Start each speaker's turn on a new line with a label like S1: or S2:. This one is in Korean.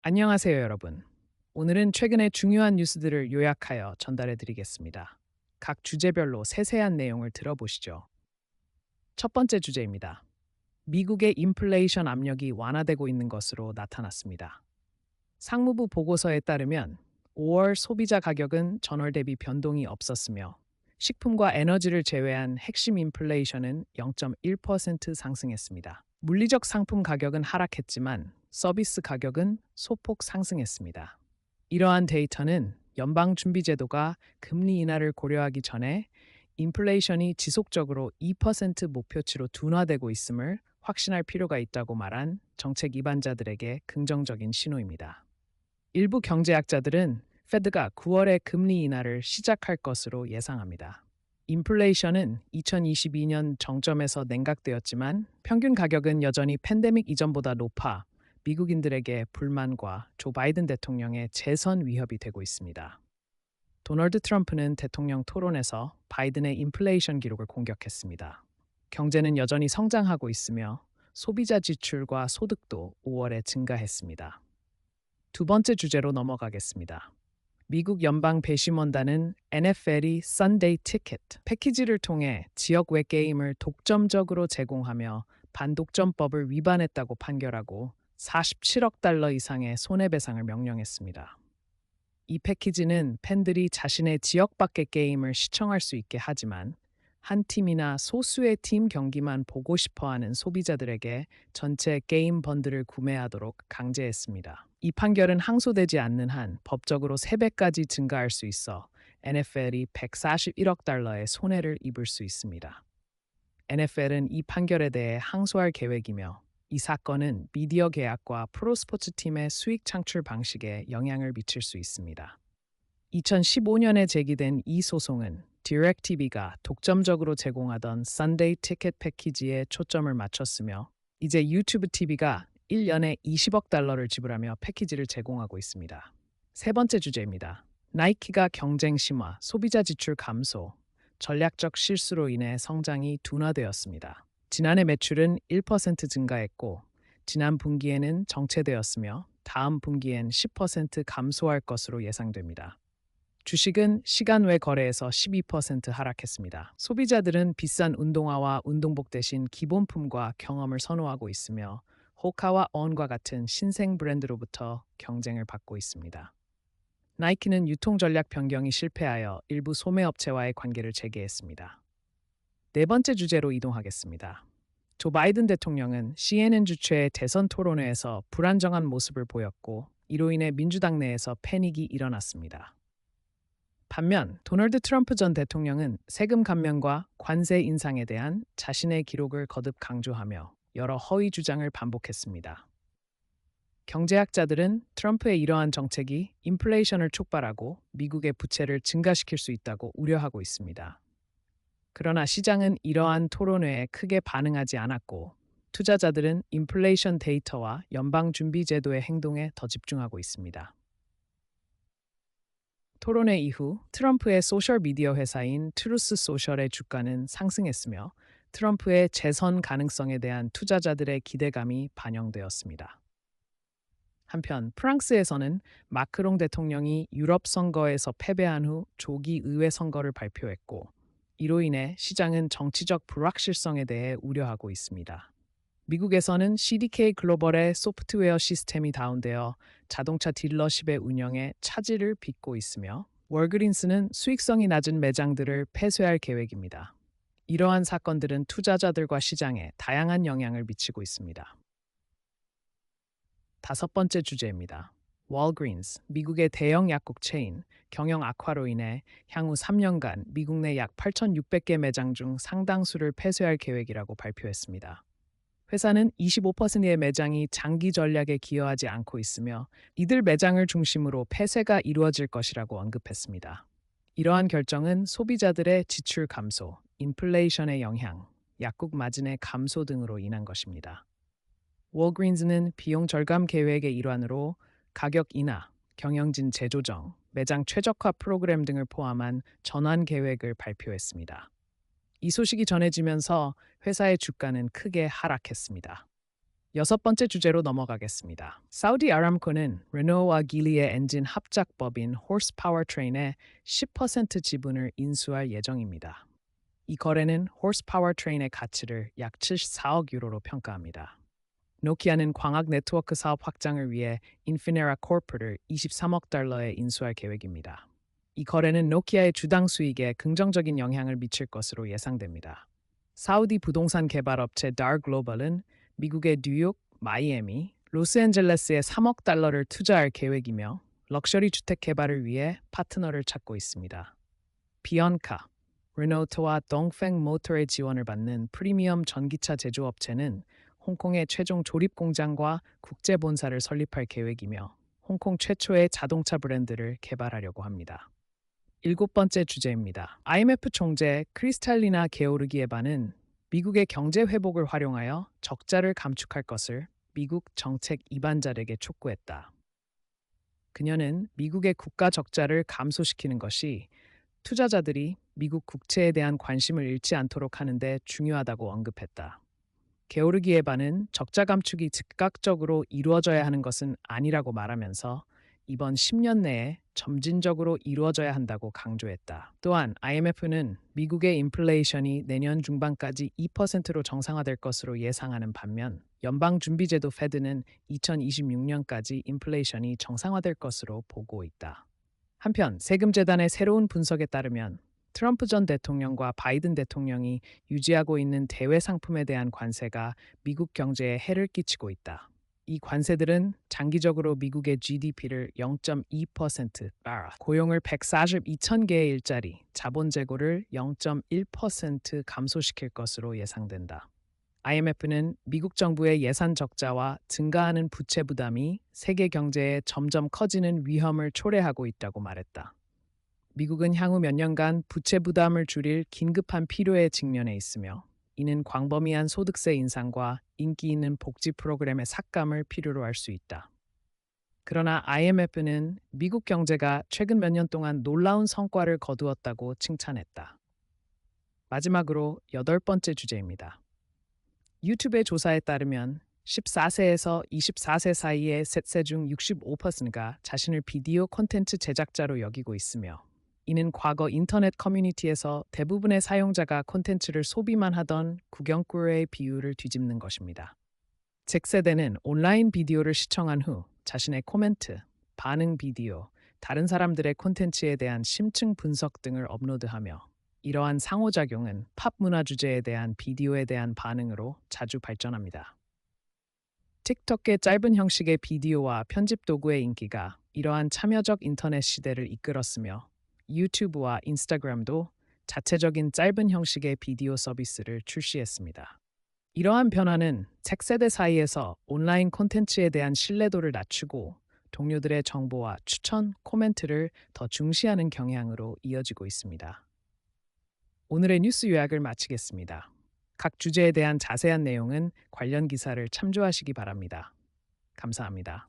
S1: 안녕하세요, 여러분. 오늘은 최근의 중요한 뉴스들을 요약하여 전달해 드리겠습니다. 각 주제별로 세세한 내용을 들어보시죠. 첫 번째 주제입니다. 미국의 인플레이션 압력이 완화되고 있는 것으로 나타났습니다. 상무부 보고서에 따르면 5월 소비자 가격은 전월 대비 변동이 없었으며 식품과 에너지를 제외한 핵심 인플레이션은 0.1% 상승했습니다. 물리적 상품 가격은 하락했지만 서비스 가격은 소폭 상승했습니다. 이러한 데이터는 연방준비제도가 금리 인하를 고려하기 전에 인플레이션이 지속적으로 2% 목표치로 둔화되고 있음을 확신할 필요가 있다고 말한 정책 입안자들에게 긍정적인 신호입니다. 일부 경제학자들은 페드가 9월에 금리 인하를 시작할 것으로 예상합니다. 인플레이션은 2022년 정점에서 냉각되었지만 평균 가격은 여전히 팬데믹 이전보다 높아 미국인들에게 불만과 조 바이든 대통령의 재선 위협이 되고 있습니다. 도널드 트럼프는 대통령 토론에서 바이든의 인플레이션 기록을 공격했습니다. 경제는 여전히 성장하고 있으며 소비자 지출과 소득도 5월에 증가했습니다. 두 번째 주제로 넘어가겠습니다. 미국 연방 배심원단은 NFL이 Sunday Ticket 패키지를 통해 지역 외 게임을 독점적으로 제공하며 반독점법을 위반했다고 판결하고 47억 달러 이상의 손해배상을 명령했습니다. 이 패키지는 팬들이 자신의 지역 밖의 게임을 시청할 수 있게 하지만 한 팀이나 소수의 팀 경기만 보고 싶어 하는 소비자들에게 전체 게임 번들을 구매하도록 강제했습니다. 이 판결은 항소되지 않는 한 법적으로 3배까지 증가할 수 있어 NFL이 141억 달러의 손해를 입을 수 있습니다. NFL은 이 판결에 대해 항소할 계획이며 이 사건은 미디어 계약과 프로스포츠 팀의 수익 창출 방식에 영향을 미칠 수 있습니다. 2015년에 제기된 이 소송은 DirecTV가 독점적으로 제공하던 Sunday 티켓 패키지에 초점을 맞췄으며 이제 유튜브 TV가 1년에 20억 달러를 지불하며 패키지를 제공하고 있습니다. 세 번째 주제입니다. 나이키가 경쟁 심화, 소비자 지출 감소, 전략적 실수로 인해 성장이 둔화되었습니다. 지난해 매출은 1% 증가했고 지난 분기에는 정체되었으며 다음 분기엔 10% 감소할 것으로 예상됩니다. 주식은 시간 외 거래에서 12% 하락했습니다. 소비자들은 비싼 운동화와 운동복 대신 기본품과 경험을 선호하고 있으며 호카와 언과 같은 신생 브랜드로부터 경쟁을 받고 있습니다. 나이키는 유통 전략 변경이 실패하여 일부 소매업체와의 관계를 재개했습니다. 네 번째 주제로 이동하겠습니다. 조 바이든 대통령은 CNN 주최의 대선 토론회에서 불안정한 모습을 보였고 이로 인해 민주당 내에서 패닉이 일어났습니다. 반면 도널드 트럼프 전 대통령은 세금 감면과 관세 인상에 대한 자신의 기록을 거듭 강조하며 여러 허위 주장을 반복했습니다. 경제학자들은 트럼프의 이러한 정책이 인플레이션을 촉발하고 미국의 부채를 증가시킬 수 있다고 우려하고 있습니다. 그러나 시장은 이러한 토론회에 크게 반응하지 않았고 투자자들은 인플레이션 데이터와 연방준비제도의 행동에 더 집중하고 있습니다. 토론회 이후 트럼프의 소셜미디어 회사인 트루스 소셜의 주가는 상승했으며 트럼프의 재선 가능성에 대한 투자자들의 기대감이 반영되었습니다. 한편 프랑스에서는 마크롱 대통령이 유럽 선거에서 패배한 후 조기 의회 선거를 발표했고 이로 인해 시장은 정치적 불확실성에 대해 우려하고 있습니다. 미국에서는 CDK 글로벌의 소프트웨어 시스템이 다운되어 자동차 딜러십의 운영에 차질을 빚고 있으며 월그린스는 수익성이 낮은 매장들을 폐쇄할 계획입니다. 이러한 사건들은 투자자들과 시장에 다양한 영향을 미치고 있습니다. 다섯 번째 주제입니다. 월그린스, 미국의 대형 약국 체인, 경영 악화로 인해 향후 3년간 미국 내 약 8,600개 매장 중 상당수를 폐쇄할 계획이라고 발표했습니다. 회사는 25%의 매장이 장기 전략에 기여하지 않고 있으며 이들 매장을 중심으로 폐쇄가 이루어질 것이라고 언급했습니다. 이러한 결정은 소비자들의 지출 감소, 인플레이션의 영향, 약국 마진의 감소 등으로 인한 것입니다. 월그린스는 비용 절감 계획의 일환으로 가격 인하, 경영진 재조정, 매장 최적화 프로그램 등을 포함한 전환 계획을 발표했습니다. 이 소식이 전해지면서 회사의 주가는 크게 하락했습니다. 여섯 번째 주제로 넘어가겠습니다. 사우디 아람코는 르노와 길리의 엔진 합작법인 호스 파워트레인의 10% 지분을 인수할 예정입니다. 이 거래는 호스 파워트레인의 가치를 약 74억 유로로 평가합니다. 노키아는 광학 네트워크 사업 확장을 위해 인피네라 코프를 23억 달러에 인수할 계획입니다. 이 거래는 노키아의 주당 수익에 긍정적인 영향을 미칠 것으로 예상됩니다. 사우디 부동산 개발 업체 다르글로벌은 미국의 뉴욕, 마이애미, 로스앤젤레스에 3억 달러를 투자할 계획이며 럭셔리 주택 개발을 위해 파트너를 찾고 있습니다. 비언카, 르노트와 동팽 모터의 지원을 받는 프리미엄 전기차 제조업체는 홍콩의 최종 조립 공장과 국제 본사를 설립할 계획이며 홍콩 최초의 자동차 브랜드를 개발하려고 합니다. 일곱 번째 주제입니다. IMF 총재 크리스탈리나 게오르기에바는 미국의 경제 회복을 활용하여 적자를 감축할 것을 미국 정책 이반자에게 촉구했다. 그녀는 미국의 국가 적자를 감소시키는 것이 투자자들이 미국 국채에 대한 관심을 잃지 않도록 하는 데 중요하다고 언급했다. 게오르기에바는 적자 감축이 즉각적으로 이루어져야 하는 것은 아니라고 말하면서 이번 10년 내에 점진적으로 이루어져야 한다고 강조했다. 또한 IMF는 미국의 인플레이션이 내년 중반까지 2%로 정상화될 것으로 예상하는 반면 연방준비제도 페드는 2026년까지 인플레이션이 정상화될 것으로 보고 있다. 한편 세금재단의 새로운 분석에 따르면 트럼프 전 대통령과 바이든 대통령이 유지하고 있는 대외 상품에 대한 관세가 미국 경제에 해를 끼치고 있다. 이 관세들은 장기적으로 미국의 GDP를 0.2% 따라 고용을 142천 개의 일자리, 자본 재고를 0.1% 감소시킬 것으로 예상된다. IMF는 미국 정부의 예산 적자와 증가하는 부채 부담이 세계 경제에 점점 커지는 위험을 초래하고 있다고 말했다. 미국은 향후 몇 년간 부채 부담을 줄일 긴급한 필요에 직면해 있으며 이는 광범위한 소득세 인상과 인기 있는 복지 프로그램의 삭감을 필요로 할 수 있다. 그러나 IMF는 미국 경제가 최근 몇 년 동안 놀라운 성과를 거두었다고 칭찬했다. 마지막으로 여덟 번째 주제입니다. 유튜브의 조사에 따르면 14세에서 24세 사이의 셋세 중 65%가 자신을 비디오 콘텐츠 제작자로 여기고 있으며 이는 과거 인터넷 커뮤니티에서 대부분의 사용자가 콘텐츠를 소비만 하던 구경꾼의 비율을 뒤집는 것입니다. Z세대는 온라인 비디오를 시청한 후 자신의 코멘트, 반응 비디오, 다른 사람들의 콘텐츠에 대한 심층 분석 등을 업로드하며 이러한 상호작용은 팝 문화 주제에 대한 비디오에 대한 반응으로 자주 발전합니다. 틱톡의 짧은 형식의 비디오와 편집 도구의 인기가 이러한 참여적 인터넷 시대를 이끌었으며 유튜브와 인스타그램도 자체적인 짧은 형식의 비디오 서비스를 출시했습니다. 이러한 변화는 Z세대 사이에서 온라인 콘텐츠에 대한 신뢰도를 낮추고 동료들의 정보와 추천, 코멘트를 더 중시하는 경향으로 이어지고 있습니다. 오늘의 뉴스 요약을 마치겠습니다. 각 주제에 대한 자세한 내용은 관련 기사를 참조하시기 바랍니다. 감사합니다.